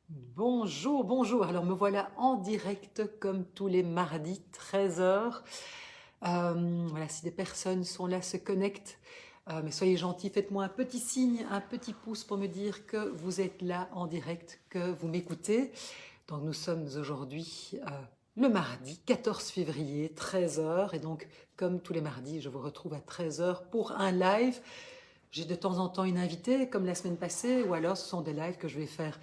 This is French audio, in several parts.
Bonjour, bonjour. Alors me voilà en direct comme tous les mardis, 13 heures. Voilà, si des personnes sont là, se connectent, mais soyez gentils, faites-moi un petit signe, un petit pouce pour me dire que vous êtes là en direct, que vous m'écoutez. Donc nous sommes aujourd'hui le mardi 14 février, 13 heures. Et donc comme tous les mardis, je vous retrouve à 13 heures pour un live. J'ai de temps en temps une invitée, comme la semaine passée, ou alors ce sont des lives que je vais faire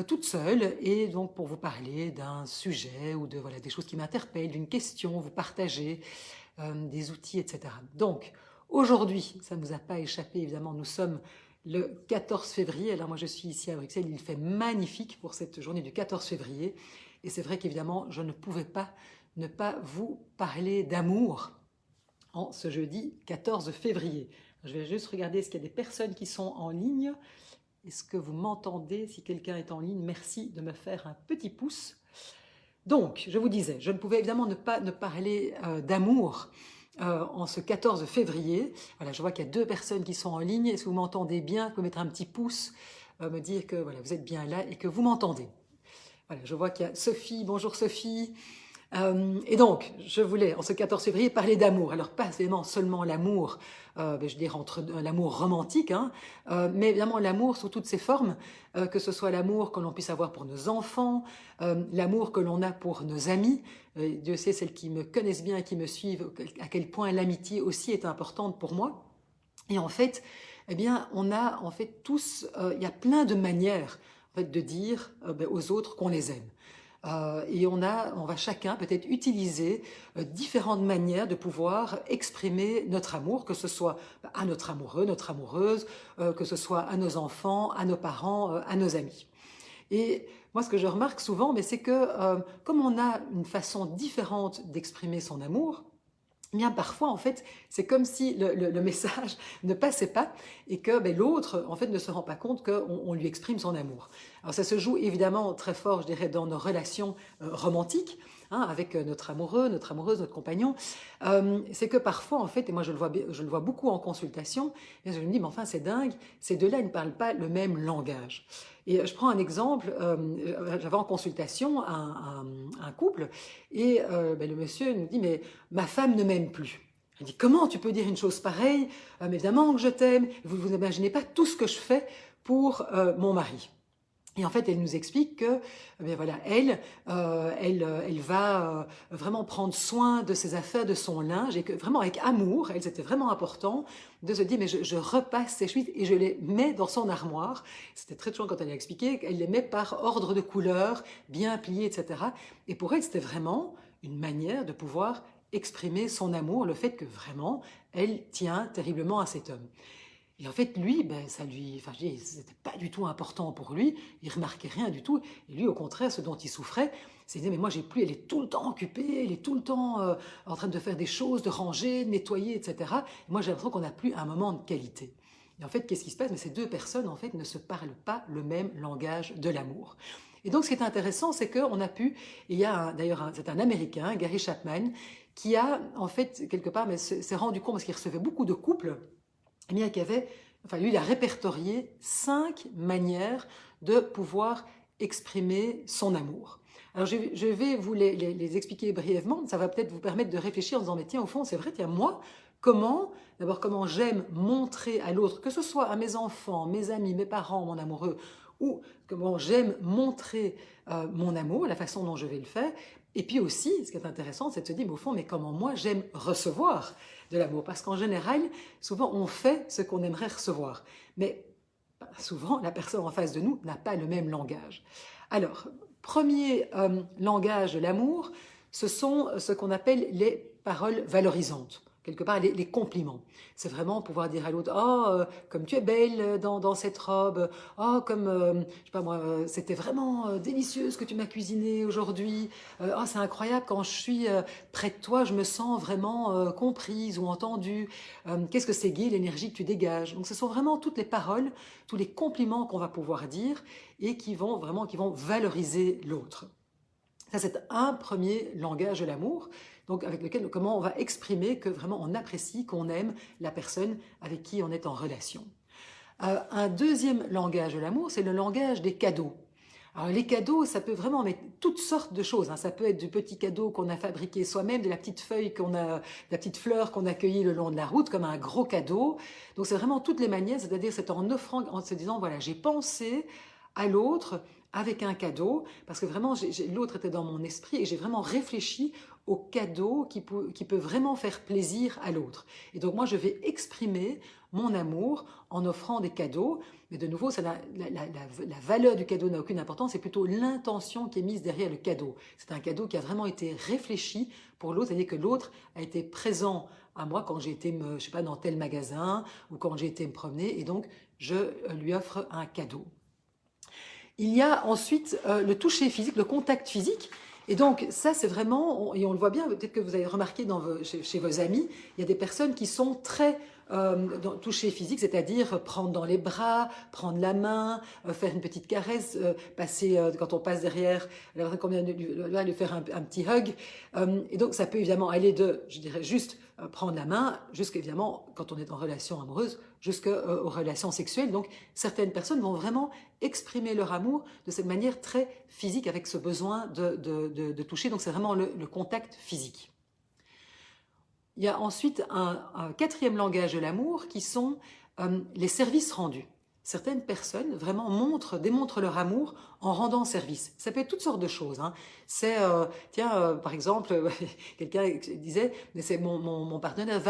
toute seule, et donc pour vous parler d'un sujet ou de voilà, des choses qui m'interpellent, d'une question, vous partager des outils, etc. Donc aujourd'hui, ça ne nous a pas échappé, évidemment, nous sommes le 14 février, alors moi je suis ici à Bruxelles, il fait magnifique pour cette journée du 14 février, et c'est vrai qu'évidemment je ne pouvais pas ne pas vous parler d'amour en ce jeudi 14 février. Je vais juste regarder est-ce qu'il y a des personnes qui sont en ligne. Est-ce que vous m'entendez? Si quelqu'un est en ligne, merci de me faire un petit pouce. Donc, je vous disais, je ne pouvais évidemment ne pas ne parler d'amour en ce 14 février. Voilà, je vois qu'il y a deux personnes qui sont en ligne. Est-ce que vous m'entendez bien? Vous pouvez mettre un petit pouce, me dire que voilà, vous êtes bien là et que vous m'entendez. Voilà, je vois qu'il y a Sophie. Bonjour Sophie. Et donc, je voulais, en ce 14 février, parler d'amour. Alors, pas évidemment seulement l'amour, je veux dire, entre l'amour romantique, hein, mais évidemment l'amour sous toutes ses formes, que ce soit l'amour que l'on puisse avoir pour nos enfants, l'amour que l'on a pour nos amis. Dieu sait, celles qui me connaissent bien et qui me suivent, à quel point l'amitié aussi est importante pour moi. Et en fait, eh bien, on a en fait tous, il y a plein de manières en fait, de dire aux autres qu'on les aime. Et on va chacun peut-être utiliser différentes manières de pouvoir exprimer notre amour, que ce soit à notre amoureux, notre amoureuse, que ce soit à nos enfants, à nos parents, à nos amis. Et moi, ce que je remarque souvent, mais c'est que comme on a une façon différente d'exprimer son amour, eh bien parfois en fait c'est comme si le message ne passait pas et que l'autre en fait ne se rend pas compte qu'on lui exprime son amour. Alors ça se joue évidemment très fort, je dirais, dans nos relations romantiques, hein, avec notre amoureux, notre amoureuse, notre compagnon. C'est que parfois en fait, et moi je le vois beaucoup en consultation, et je me dis mais enfin c'est dingue, ces deux-là ne parlent pas le même langage. Et je prends un exemple, j'avais en consultation un couple et le monsieur nous dit mais ma femme ne m'aime plus. Elle dit comment tu peux dire une chose pareille? Mais évidemment que je t'aime. Vous n'imaginez pas tout ce que je fais pour mon mari. Et en fait, elle nous explique que, voilà, elle va vraiment prendre soin de ses affaires, de son linge, et que vraiment avec amour, elle, c'était vraiment important de se dire, mais je repasse ses chemises et je les mets dans son armoire. C'était très touchant quand elle a expliqué qu'elle les met par ordre de couleur, bien pliés, etc. Et pour elle, c'était vraiment une manière de pouvoir exprimer son amour, le fait que vraiment, elle tient terriblement à cet homme. Et en fait, lui, ça lui, enfin, c'était pas du tout important pour lui. Il remarquait rien du tout. Et lui, au contraire, ce dont il souffrait, c'est mais moi, j'ai plus. Elle est tout le temps occupée. Elle est tout le temps en train de faire des choses, de ranger, de nettoyer, etc. Et moi, j'ai l'impression qu'on n'a plus un moment de qualité. Et en fait, qu'est-ce qui se passe? Mais ces deux personnes, en fait, ne se parlent pas le même langage de l'amour. Et donc, ce qui est intéressant, c'est qu'on a pu, et il y a d'ailleurs, c'est un Américain, Gary Chapman, qui a, en fait, quelque part, mais s'est rendu compte, parce qu'il recevait beaucoup de couples, eh bien, qu'il y avait, enfin, lui, il a répertorié 5 manières de pouvoir exprimer son amour. Alors, je vais vous les expliquer brièvement. Ça va peut-être vous permettre de réfléchir en disant, mais tiens, au fond, c'est vrai, tiens, moi, d'abord, comment j'aime montrer à l'autre, que ce soit à mes enfants, mes amis, mes parents, mon amoureux, ou comment j'aime montrer mon amour, la façon dont je vais le faire. Et puis aussi, ce qui est intéressant, c'est de se dire, mais au fond, mais comment moi j'aime recevoir de l'amour. Parce qu'en général, souvent, on fait ce qu'on aimerait recevoir. Mais souvent, la personne en face de nous n'a pas le même langage. Alors, premier langage de l'amour, ce sont ce qu'on appelle les paroles valorisantes. Quelque part, les compliments. C'est vraiment pouvoir dire à l'autre, oh, comme tu es belle dans cette robe, oh, comme, je sais pas moi, c'était vraiment délicieux ce que tu m'as cuisiné aujourd'hui, oh, c'est incroyable, quand je suis près de toi, je me sens vraiment comprise ou entendue, qu'est-ce que c'est gai l'énergie que tu dégages. Donc ce sont vraiment toutes les paroles, tous les compliments qu'on va pouvoir dire et qui vont valoriser l'autre. Ça, c'est un premier langage de l'amour, donc avec lequel, comment on va exprimer que vraiment on apprécie, qu'on aime la personne avec qui on est en relation. Un deuxième langage de l'amour, c'est le langage des cadeaux. Alors les cadeaux, ça peut vraiment mettre toutes sortes de choses, hein. Ça peut être du petit cadeau qu'on a fabriqué soi-même, de la petite feuille de la petite fleur qu'on a cueillie le long de la route, comme un gros cadeau. Donc c'est vraiment toutes les manières, c'est-à-dire c'est en offrant, en se disant voilà, j'ai pensé à l'autre avec un cadeau, parce que vraiment l'autre était dans mon esprit et j'ai vraiment réfléchi au cadeau qui peut vraiment faire plaisir à l'autre. Et donc moi je vais exprimer mon amour en offrant des cadeaux. Mais de nouveau, la valeur du cadeau n'a aucune importance, c'est plutôt l'intention qui est mise derrière le cadeau. C'est un cadeau qui a vraiment été réfléchi pour l'autre, c'est-à-dire que l'autre a été présent à moi quand j'ai été, je sais pas, dans tel magasin ou quand j'ai été me promener, et donc je lui offre un cadeau. Il y a ensuite le toucher physique, le contact physique. Et donc ça c'est vraiment, et on le voit bien, peut-être que vous avez remarqué chez vos amis, il y a des personnes qui sont très dans toucher physique, c'est-à-dire prendre dans les bras, prendre la main, faire une petite caresse, passer quand on passe derrière, la personne qu'on vient de lui faire un petit hug. Et donc ça peut évidemment aller de, je dirais juste prendre la main, jusqu'évidemment quand on est en relation amoureuse, jusqu'aux relations sexuelles. Donc certaines personnes vont vraiment exprimer leur amour de cette manière très physique, avec ce besoin de toucher. Donc c'est vraiment le contact physique. Il y a ensuite un quatrième langage de l'amour qui sont les services rendus. Certaines personnes vraiment démontrent leur amour en rendant service. Ça peut être toutes sortes de choses, hein. C'est, par exemple, quelqu'un disait, mais c'est mon partenaire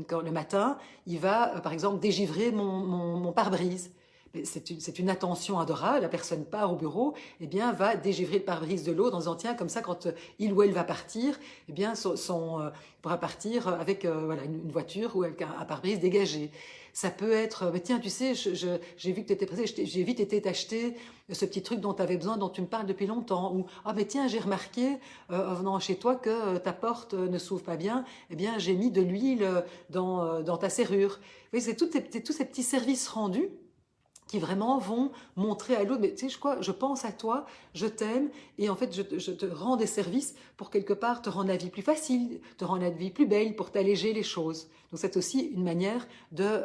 quand le matin, il va, par exemple, dégivrer mon pare-brise. C'est une attention adorable. La personne part au bureau, eh bien, va dégivrer le pare-brise de l'autre en disant tiens, comme ça, quand il ou elle va partir, eh bien, pourra partir avec voilà, une voiture ou avec un pare-brise dégagé. Ça peut être mais tiens, tu sais, j'ai vu que tu étais pressé, j'ai vite été t'acheter ce petit truc dont tu avais besoin, dont tu me parles depuis longtemps. Ou ah, mais tiens, j'ai remarqué en venant chez toi que ta porte ne s'ouvre pas bien, eh bien, j'ai mis de l'huile dans ta serrure. Oui, c'est tous ces petits services rendus qui vraiment vont montrer à l'autre, mais tu sais quoi, je pense à toi, je t'aime, et en fait je te rends des services pour quelque part te rendre la vie plus facile, te rendre la vie plus belle, pour t'alléger les choses. Donc c'est aussi une manière de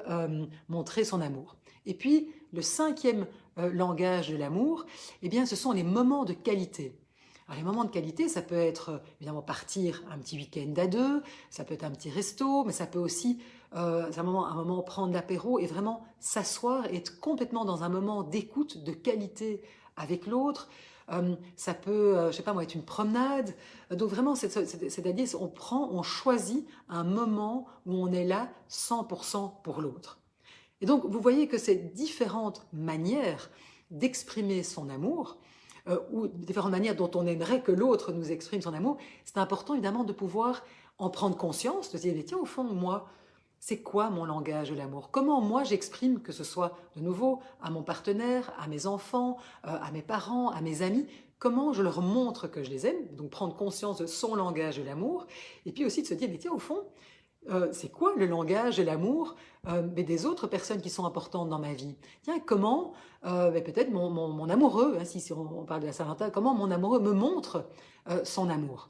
montrer son amour. Et puis le cinquième langage de l'amour, eh bien ce sont les moments de qualité. Alors les moments de qualité, ça peut être évidemment partir un petit week-end à deux, ça peut être un petit resto, mais ça peut aussi un moment prendre l'apéro et vraiment s'asseoir et être complètement dans un moment d'écoute, de qualité avec l'autre. Ça peut, je sais pas moi, être une promenade. Donc vraiment, c'est-à-dire on choisit un moment où on est là 100% pour l'autre. Et donc vous voyez que ces différentes manières d'exprimer son amour, ou différentes manières dont on aimerait que l'autre nous exprime son amour, c'est important évidemment de pouvoir en prendre conscience, de se dire, tiens, au fond, moi, c'est quoi mon langage de l'amour? Comment moi j'exprime, que ce soit de nouveau à mon partenaire, à mes enfants, à mes parents, à mes amis, comment je leur montre que je les aime, donc prendre conscience de son langage de l'amour, et puis aussi de se dire, mais tiens, au fond, c'est quoi le langage de l'amour mais des autres personnes qui sont importantes dans ma vie? Tiens, comment, peut-être mon amoureux, hein, si on parle de la Saint-Valentin, comment mon amoureux me montre son amour?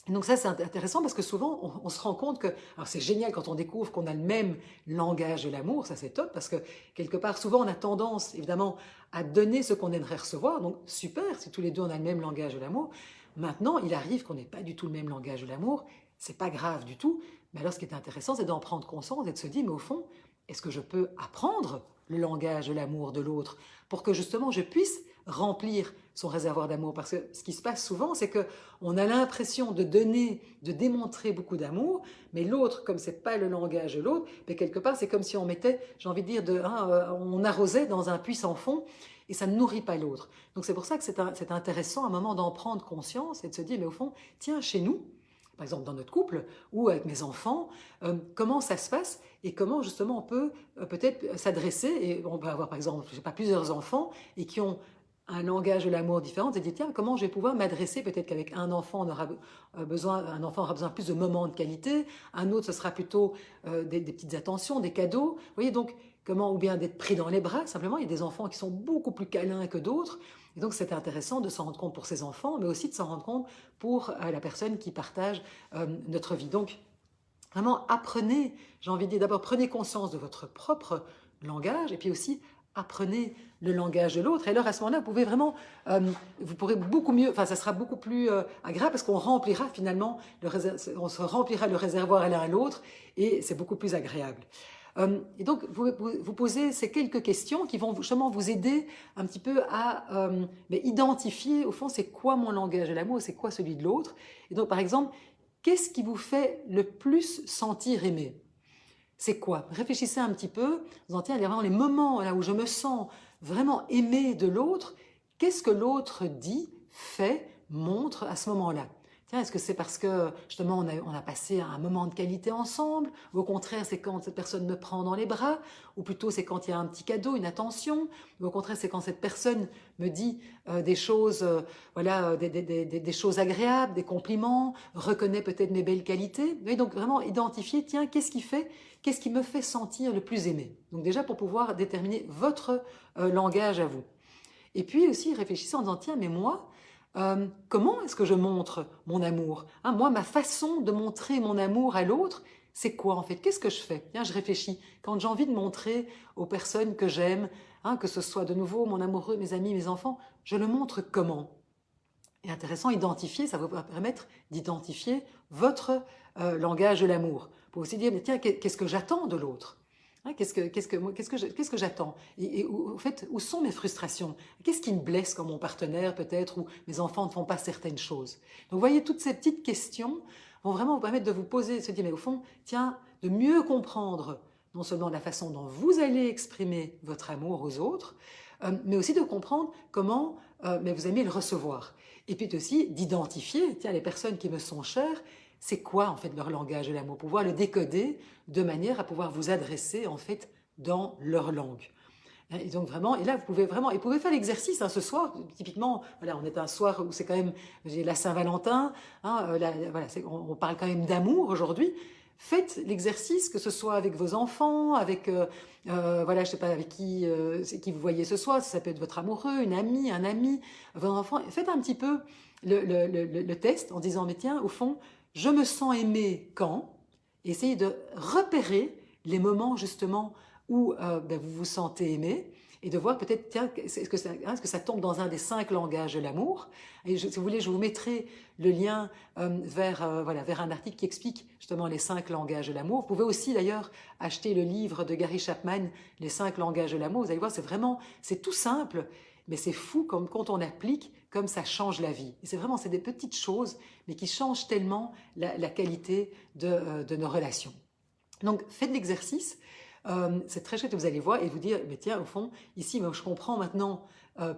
Donc ça, c'est intéressant parce que souvent, on se rend compte que, alors c'est génial quand on découvre qu'on a le même langage de l'amour, ça c'est top, parce que quelque part, souvent on a tendance, évidemment, à donner ce qu'on aimerait recevoir, donc super, si tous les deux on a le même langage de l'amour. Maintenant, il arrive qu'on n'ait pas du tout le même langage de l'amour, c'est pas grave du tout, mais alors ce qui est intéressant, c'est d'en prendre conscience et de se dire, mais au fond, est-ce que je peux apprendre le langage de l'amour de l'autre pour que justement je puisse remplir son réservoir d'amour? Parce que ce qui se passe souvent, c'est que on a l'impression de donner, de démontrer beaucoup d'amour, mais l'autre, comme c'est pas le langage de l'autre, mais quelque part c'est comme si on mettait, j'ai envie de dire, on arrosait dans un puits sans fond et ça ne nourrit pas l'autre. Donc c'est pour ça que c'est intéressant à un moment d'en prendre conscience et de se dire, mais au fond, tiens, chez nous, par exemple dans notre couple ou avec mes enfants, comment ça se passe et comment justement on peut peut-être s'adresser, et on peut avoir par exemple, je sais pas, plusieurs enfants et qui ont un langage de l'amour différent, et dire tiens, comment je vais pouvoir m'adresser, peut-être qu'avec un enfant un enfant aura besoin plus de moments de qualité, un autre ce sera plutôt des petites attentions, des cadeaux, vous voyez, donc comment, ou bien d'être pris dans les bras, simplement, il y a des enfants qui sont beaucoup plus câlins que d'autres, et donc c'est intéressant de s'en rendre compte pour ses enfants, mais aussi de s'en rendre compte pour la personne qui partage notre vie. Donc vraiment apprenez, j'ai envie de dire d'abord prenez conscience de votre propre langage, et puis aussi apprenez le langage de l'autre. Et alors, à ce moment-là, vous pouvez vraiment, vous pourrez beaucoup mieux, enfin, ça sera beaucoup plus agréable parce qu'on remplira finalement, on se remplira le réservoir l'un à l'autre et c'est beaucoup plus agréable. Et donc, vous posez ces quelques questions qui vont justement vous aider un petit peu à identifier, au fond, c'est quoi mon langage de l'amour, c'est quoi celui de l'autre. Et donc, par exemple, qu'est-ce qui vous fait le plus sentir aimé? C'est quoi? Réfléchissez un petit peu, vous en tiens, il y a vraiment les moments là où je me sens vraiment aimé de l'autre. Qu'est-ce que l'autre dit, fait, montre à ce moment-là? Tiens, est-ce que c'est parce que justement on a passé un moment de qualité ensemble? Ou au contraire, c'est quand cette personne me prend dans les bras? Ou plutôt c'est quand il y a un petit cadeau, une attention? Ou au contraire, c'est quand cette personne me dit des choses, voilà, des choses agréables, des compliments, reconnaît peut-être mes belles qualités? Et donc vraiment identifier, tiens, qu'est-ce qui me fait sentir le plus aimé? Donc déjà pour pouvoir déterminer votre langage à vous. Et puis aussi réfléchissez en disant, tiens, mais moi, comment est-ce que je montre mon amour? Hein, moi, ma façon de montrer mon amour à l'autre, c'est quoi en fait? Qu'est-ce que je fais? Bien, je réfléchis. Quand j'ai envie de montrer aux personnes que j'aime, hein, que ce soit de nouveau mon amoureux, mes amis, mes enfants, je le montre comment? Et intéressant, identifier, ça va vous permettre d'identifier votre langage de l'amour. Vous pouvez aussi dire, mais tiens, qu'est-ce que j'attends de l'autre? Hein, qu'est-ce que j'attends? Et en fait, où sont mes frustrations? Qu'est-ce qui me blesse comme mon partenaire peut-être, ou mes enfants ne font pas certaines choses? Donc vous voyez, toutes ces petites questions vont vraiment vous permettre de vous poser, de se dire, mais au fond, tiens, de mieux comprendre non seulement la façon dont vous allez exprimer votre amour aux autres, mais aussi de comprendre comment mais vous aimez le recevoir. Et puis aussi d'identifier, tiens, les personnes qui me sont chères, c'est quoi en fait leur langage de l'amour, pouvoir le décoder de manière à pouvoir vous adresser en fait dans leur langue. Et donc vraiment, et là vous pouvez vraiment, et vous pouvez faire l'exercice ce soir. Typiquement, voilà, on est un soir où c'est quand même la Saint-Valentin, hein, voilà, on parle quand même d'amour aujourd'hui. Faites l'exercice, que ce soit avec vos enfants, avec voilà, je sais pas avec qui vous voyez ce soir. Ça peut être votre amoureux, une amie, un ami, vos enfants. Faites un petit peu le test en disant mais tiens, au fond, je me sens aimé quand. Et essayez de repérer les moments justement où vous vous sentez aimé et de voir peut-être, tiens, est-ce que ça tombe dans un des 5 langages de l'amour? Et si vous voulez, je vous mettrai le lien voilà, vers un article qui explique justement les 5 langages de l'amour. Vous pouvez aussi d'ailleurs acheter le livre de Gary Chapman, Les 5 langages de l'amour. Vous allez voir, c'est tout simple, mais c'est fou comme quand on applique, comme ça change la vie. Et c'est des petites choses, mais qui changent tellement la qualité de nos relations. Donc faites l'exercice, c'est très chouette, vous allez voir et vous dire, mais tiens, au fond, ici, moi, je comprends maintenant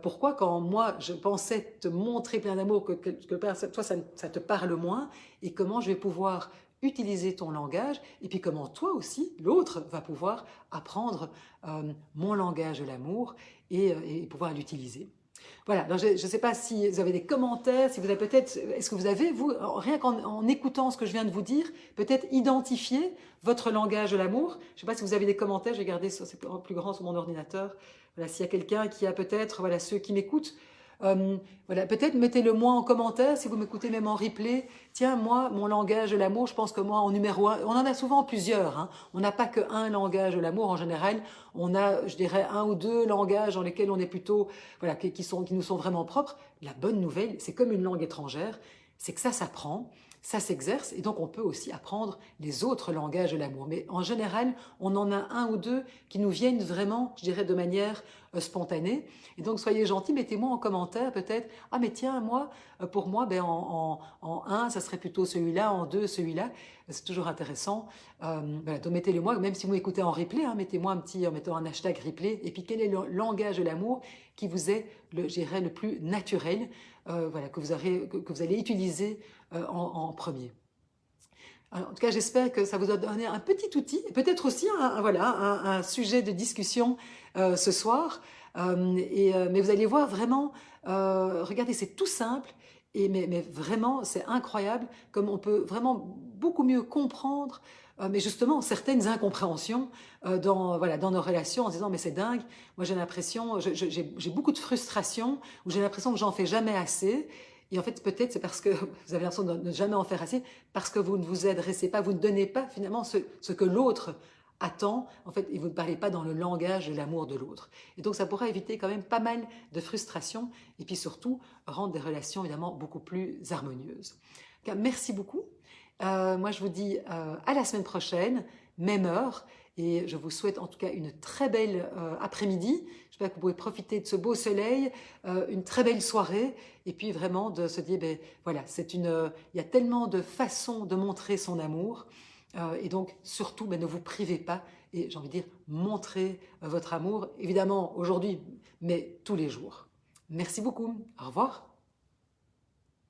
pourquoi quand moi, je pensais te montrer plein d'amour, que toi, ça te parle moins, et comment je vais pouvoir utiliser ton langage, et puis comment toi aussi, l'autre, va pouvoir apprendre mon langage de l'amour et pouvoir l'utiliser. Voilà, alors je ne sais pas si vous avez des commentaires, si vous avez peut-être, est-ce que vous avez, vous, rien qu'en écoutant ce que je viens de vous dire, peut-être identifié votre langage de l'amour. Je ne sais pas si vous avez des commentaires, je vais garder ça, c'est plus grand sur mon ordinateur. Voilà, s'il y a quelqu'un qui a peut-être, voilà, ceux qui m'écoutent, voilà, peut-être mettez-le moi en commentaire si vous m'écoutez même en replay. Tiens, moi, mon langage de l'amour, je pense que moi, en numéro un, on en a souvent plusieurs. Hein. On n'a pas qu'un langage de l'amour en général. On a, je dirais, un ou deux langages dans lesquels on est plutôt, voilà, qui nous sont vraiment propres. La bonne nouvelle, c'est comme une langue étrangère, c'est que ça s'apprend. Ça s'exerce et donc on peut aussi apprendre les autres langages de l'amour. Mais en général, on en a un ou deux qui nous viennent vraiment, je dirais, de manière spontanée. Et donc soyez gentils, mettez-moi en commentaire peut-être, ah mais tiens, moi, pour moi, ben, en un, ça serait plutôt celui-là, en deux, celui-là. C'est toujours intéressant. Voilà, donc mettez-le moi, même si vous m'écoutez en replay, hein, mettez-moi un petit, en mettant un hashtag replay. Et puis quel est le langage de l'amour qui vous est, je dirais, le plus naturel, voilà, que vous allez utiliser en premier. Alors, en tout cas, j'espère que ça vous a donné un petit outil, et peut-être aussi voilà, un sujet de discussion ce soir. Mais vous allez voir vraiment, regardez, c'est tout simple, mais vraiment, c'est incroyable comme on peut vraiment beaucoup mieux comprendre, mais justement, certaines incompréhensions voilà, dans nos relations en disant, mais c'est dingue, moi j'ai l'impression, j'ai beaucoup de frustration, ou j'ai l'impression que j'en fais jamais assez. Et en fait, peut-être c'est parce que vous avez l'impression de ne jamais en faire assez, parce que vous ne vous adressez pas, vous ne donnez pas finalement ce que l'autre attend, en fait, et vous ne parlez pas dans le langage de l'amour de l'autre. Et donc, ça pourra éviter quand même pas mal de frustration et puis surtout rendre des relations évidemment beaucoup plus harmonieuses. En tout cas, merci beaucoup. Moi, je vous dis à la semaine prochaine, même heure, et je vous souhaite en tout cas une très belle après-midi. J'espère que vous pouvez profiter de ce beau soleil, une très belle soirée, et puis vraiment de se dire, ben voilà, il y a tellement de façons de montrer son amour, et donc surtout, ben, ne vous privez pas, et j'ai envie de dire, montrez votre amour, évidemment aujourd'hui, mais tous les jours. Merci beaucoup. Au revoir.